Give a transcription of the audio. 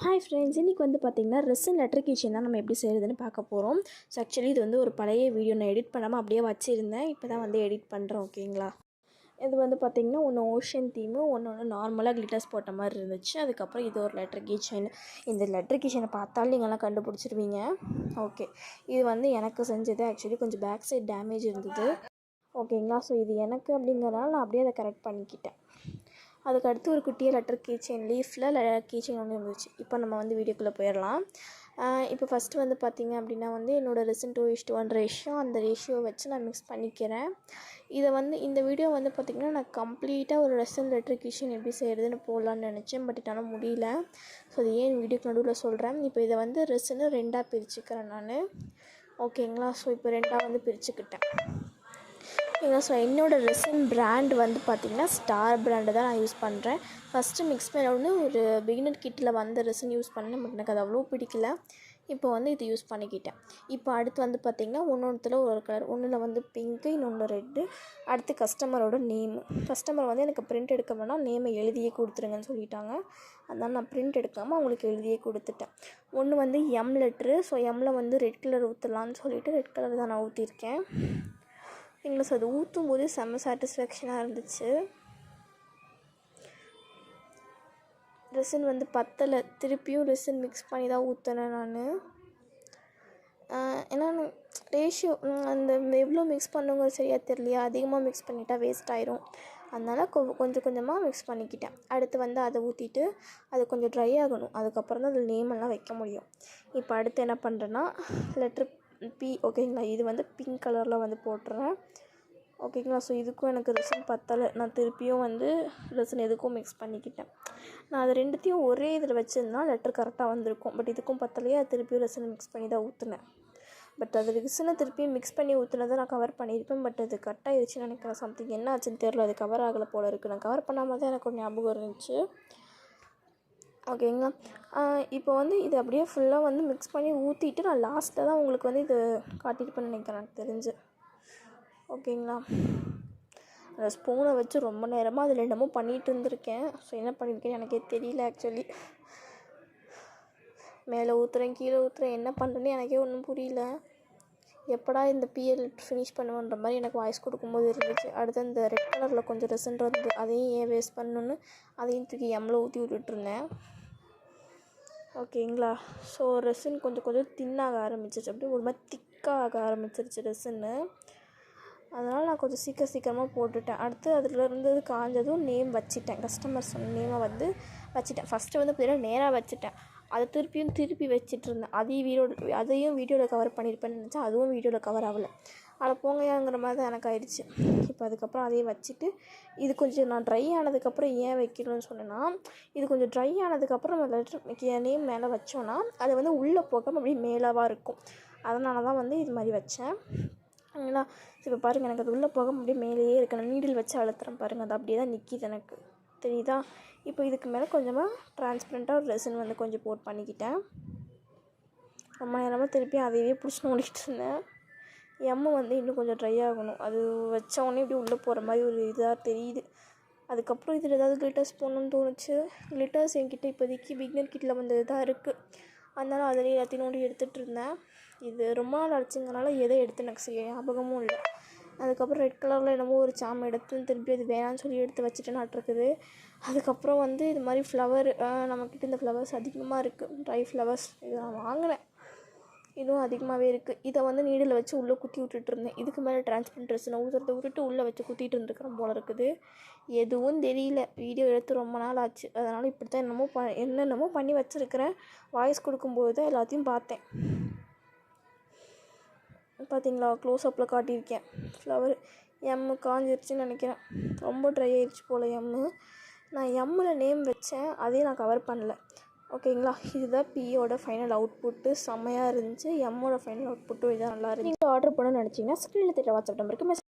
Hi friends, இன்றைக்கி வந்து பார்த்திங்கன்னா ரெசின் லெட்டர் கீச்செயின் தான் நம்ம எப்படி செய்கிறதுன்னு பார்க்க போகிறோம். ஸோ ஆக்சுவலி இது வந்து ஒரு பழைய வீடியோ நான் எடிட் பண்ணாமல் அப்படியே வச்சுருந்தேன். இப்போ தான் வந்து எடிட் பண்ணுறேன். ஓகேங்களா, இது வந்து பார்த்திங்கன்னா ஒன்று ஓஷன் தீமு, ஒன்று நார்மலாக கிளிட்டர்ஸ் போட்ட மாதிரி இருந்துச்சு. அதுக்கப்புறம் இது ஒரு லெட்டர் கீச்செயின். இந்த லெட்டர் கீச்செயினை பார்த்தாலும் நீங்கள்லாம் கண்டுபிடிச்சிருவீங்க. ஓகே, இது வந்து எனக்கு செஞ்சது. ஆக்சுவலி கொஞ்சம் பேக் சைட் டேமேஜ் இருந்தது. ஓகேங்களா, ஸோ இது எனக்கு அப்படிங்கிறனால நான் அப்படியே அதை கரெக்ட் பண்ணிக்கிட்டேன். அதுக்கடுத்து ஒரு குட்டியாக லெட்டர் கீச்செயின் லீஃபில் கீச்செயின் ஒன்று இருந்துச்சு. இப்போ நம்ம வந்து வீடியோக்குள்ளே போயிடலாம். இப்போ ஃபஸ்ட்டு வந்து பார்த்திங்க அப்படின்னா வந்து என்னோடய ரெசின் 2:1 ரேஷியோ, அந்த ரேஷியோவை வச்சு நான் மிக்ஸ் பண்ணிக்கிறேன். இதை வந்து இந்த வீடியோ வந்து பார்த்திங்கன்னா நான் கம்ப்ளீட்டாக ஒரு ரெசின் லெட்டர் கீச்செயின் எப்படி செய்கிறதுன்னு போடலான்னு நினச்சேன். பட் என்னால் முடியல. ஸோ அது ஏன் வீடியோக்கு நடுவில் சொல்கிறேன். இப்போ இதை வந்து ரெசினை 2ஆக பிரிச்சுக்கிறேன் நான். ஓகேங்களா, ஸோ இப்போ 2ஆக வந்து பிரிச்சுக்கிட்டேன். ஸோ என்னோடய ரெசின் பிராண்ட் வந்து பார்த்திங்கன்னா ஸ்டார் பிராண்டு தான் நான் யூஸ் பண்ணுறேன். ஃபஸ்ட்டு மிக்ஸ் பண்ண ஒன்று ஒரு பிகினர் கிட்டில் வந்த ரெசின் யூஸ் பண்ணேன். பட் எனக்கு அது அவ்வளோ பிடிக்கல. இப்போ வந்து இது யூஸ் பண்ணிக்கிட்டேன். இப்போ அடுத்து வந்து பார்த்திங்கன்னா ஒன்றொன்றுத்தில் ஒரு கலர், ஒன்றில் வந்து பிங்க்கு, இன்னொன்று ரெட்டு. அடுத்து கஸ்டமரோட நேமு. கஸ்டமர் வந்து எனக்கு பிரிண்ட் எடுக்க வேணாம், நேமை எழுதியே கொடுத்துருங்கன்னு சொல்லிட்டாங்க. அதனால் நான் பிரிண்ட் எடுக்காமல் அவங்களுக்கு எழுதியே கொடுத்துட்டேன். ஒன்று வந்து எம் லெட்ரு. ஸோ எம்மில் வந்து ரெட் கலர் ஊற்றலான்னு சொல்லிவிட்டு ரெட் கலர் தான் நான் ஊற்றிருக்கேன். எங்களுக்கு அது ஊற்றும் போது செம்ம சாட்டிஸ்ஃபேக்ஷனாக இருந்துச்சு. ரெசின் வந்து பத்தலை, திருப்பியும் ரெசின் மிக்ஸ் பண்ணி தான் ஊற்றினேன் நான். ஏன்னா ரேஷியோ அந்த எவ்வளோ மிக்ஸ் பண்ணுங்கிறது சரியாக தெரியலையா, அதிகமாக மிக்ஸ் பண்ணிட்டா வேஸ்ட் ஆயிரும். அதனால் கொஞ்சம் கொஞ்சமாக மிக்ஸ் பண்ணிக்கிட்டேன். அடுத்து வந்து அதை ஊற்றிட்டு அது கொஞ்சம் ட்ரை ஆகணும். அதுக்கப்புறம் தான் அதில் நேமெல்லாம் வைக்க முடியும். இப்போ அடுத்து என்ன பண்ணுறேன்னா லெட்ரு பி. ஓகேங்களா, இது வந்து பிங்க் கலரில் வந்து போட்டுறேன். ஓகேங்களா, ஸோ இதுக்கும் எனக்கு ரெசின் பத்தலை. நான் திருப்பியும் வந்து ரெசின் எதுக்கும் மிக்ஸ் பண்ணிக்கிட்டேன். நான் அது ரெண்டுத்தையும் ஒரே இதில் வச்சுருந்தா லெட்டர் கரெக்டாக வந்திருக்கும். பட் இதுக்கும் பத்தலையே, அது திருப்பியும் ரெசின் மிக்ஸ் பண்ணி தான் ஊற்றினேன். பட் அது ரெசினை திருப்பியும் மிக்ஸ் பண்ணி ஊற்றினதை நான் கவர் பண்ணியிருப்பேன். பட் அது கட் ஆகிடுச்சுன்னு நினைக்கிறேன். சம்திங் என்ன ஆச்சுன்னு தெரில, அது கவர் ஆகலை போல் இருக்குது. நான் கவர் பண்ணாமல் தான் எனக்கு ஒரு ஞாபகம் இருந்துச்சு. ஓகேங்களா, இப்போ வந்து இது அப்படியே ஃபுல்லாக வந்து மிக்ஸ் பண்ணி ஊற்றிட்டு நான் லாஸ்ட்டில் தான் உங்களுக்கு வந்து இது காட்டியிருப்பேன்னு நினைக்கிறேன் எனக்கு தெரிஞ்சு. ஓகேங்களா, அந்த ஸ்பூனை வச்சு ரொம்ப நேரமாக அதில் என்னமோ பண்ணிகிட்டு இருந்திருக்கேன். ஸோ என்ன பண்ணியிருக்கேன்னு எனக்கே தெரியல. ஆக்சுவலி மேலே ஊற்றுறேன், கீழே ஊற்றுறேன், என்ன பண்ணுறேன்னு எனக்கே ஒன்றும் புரியல. எப்படா இந்த பிஎல் ஃபினிஷ் பண்ணுவேன்ற மாதிரி எனக்கு வாய்ஸ் கொடுக்கும்போது இருந்துச்சு. அடுத்து அந்த ரெட் கலரில் கொஞ்சம் ரெசின் வந்து அதையும் ஏன் வேஸ்ட் பண்ணணுன்னு அதையும் தூக்கி எம்மில் ஊற்றி விட்டுட்ருந்தேன். ஓகேங்களா, ஸோ ரெசின் கொஞ்சம் கொஞ்சம் தின்னாக ஆரம்பிச்சிருச்சு. அப்படியே ஒரு மாதிரி திக்காக ஆக ஆரம்பிச்சிருச்சு ரெசின்னு. அதனால் நான் கொஞ்சம் சீக்கிரமாக போட்டுட்டேன். அடுத்து அதில் இருந்தது காஞ்சதும் நேம் வச்சுட்டேன். கஸ்டமர் சொன்ன நேமை வந்து வச்சுட்டேன். ஃபஸ்ட்டு வந்து பார்த்தீங்கன்னா நேராக வச்சுட்டேன். அதை திருப்பி வச்சுட்டு இருந்தேன். அதையும் வீடியோவில் கவர் பண்ணியிருப்பேன்னு நினச்சேன். அதுவும் வீடியோவில் கவர் ஆகலை. அதை போங்கங்கிற மாதிரி தான் எனக்கு ஆயிடுச்சு. இப்போ அதுக்கப்புறம் அதையும் வச்சுட்டு இது கொஞ்சம் நான் ட்ரை ஆனதுக்கப்புறம் ஏன் வைக்கணும்னு சொன்னேன்னா, இது கொஞ்சம் ட்ரை ஆனதுக்கப்புறம் நம்ம லெட்டர் நேம் மேலே வச்சோன்னா அது வந்து உள்ளே போகாமல் அப்படியே மேலாவாக இருக்கும். அதனால தான் வந்து இது மாதிரி வச்சேன். ஓகேங்களா, இப்போ பாருங்கள், எனக்கு அது உள்ளே போக அப்படியே மேலேயே இருக்கு. நான் நீடில் வச்சு அழுத்துறேன் பாருங்கள், அது அப்படியே தான் நிற்கிது எனக்கு தெரியுதா. இப்போ இதுக்கு மேலே கொஞ்சமாக டிரான்ஸ்பரண்ட்டாக ஒரு ரெசின் வந்து கொஞ்சம் போட் பண்ணிக்கிட்டேன். ரொம்ப நேரமாக திருப்பி அதையே பிடிச்சி நோண்டிக்கிட்டு இருந்தேன். எம்மு வந்து இன்னும் கொஞ்சம் ட்ரை ஆகணும். அது வச்சோடனே இப்படி உள்ளே போகிற மாதிரி ஒரு இதாக தெரியுது. அதுக்கப்புறம் இதில் ஏதாவது கிளிட்டர்ஸ் போடணுன்னு தோணுச்சு. கிளிட்டர்ஸ் என்கிட்ட இப்போதைக்கு பிகினர் கிட்டில் வந்து இதாக இருக்குது. அதனால் அதில் எல்லாத்தையும் நோண்டி எடுத்துகிட்டு இருந்தேன். இது ரொம்ப நாள் ஆச்சுங்கனால எதை எடுத்து எனக்கு செய்ய ஞாபகமும் இல்லை. அதுக்கப்புறம் ரெட் கலரில் என்னமோ ஒரு சாம் எடுத்து திருப்பி அது வேணான்னு சொல்லி எடுத்து வச்சுட்டு நட்டுருக்குது. அதுக்கப்புறம் வந்து இது மாதிரி ஃப்ளவர், நம்மக்கிட்ட இந்த ஃப்ளவர்ஸ் அதிகமாக இருக்குது, ட்ரை ஃப்ளவர்ஸ். இதை நான் வாங்கினேன், இதுவும் அதிகமாகவே இருக்குது. இதை வந்து நீடில் வச்சு உள்ளே குத்தி விட்டுட்டு இருந்தேன். இதுக்கு மேலே டிரான்ஸ்பரண்ட் ரெசினை ஊற்றுறதை விட்டுட்டு உள்ளே வச்சு குத்திட்டு இருந்துக்கிறேன் போல இருக்குது. எதுவும் தெரியல, வீடியோ எடுத்து ரொம்ப நாள் ஆச்சு. அதனால் இப்படி தான் என்னென்னமோ பண்ணி வச்சுருக்கிறேன். வாய்ஸ் கொடுக்கும்போது தான் எல்லாத்தையும் பார்த்தேன். பார்த்தீங்களா, க்ளோஸ்அப்பில் காட்டியிருக்கேன். ஃப்ளவர் எம்மு காஞ்சிருச்சுன்னு நினைக்கிறேன். ரொம்ப ட்ரை ஆயிடுச்சு போல் எம்மு. நான் எம்மில் நேம் வச்சேன், அதையும் நான் கவர் பண்ணல. ஓகேங்களா, இதுதான் பியோட ஃபைனல் அவுட்புட்டு. செம்மையாக இருந்துச்சு. எம்மோட ஃபைனல் அவுட்புட்டும் இதான் நல்லா இருந்துச்சு. நீங்கள் ஆர்டர் பண்ணணும்னு நினச்சிங்கன்னா ஸ்க்ரீனில் தெரியல வாட்ஸ்அப் நம்பருக்கு மெசேஜ்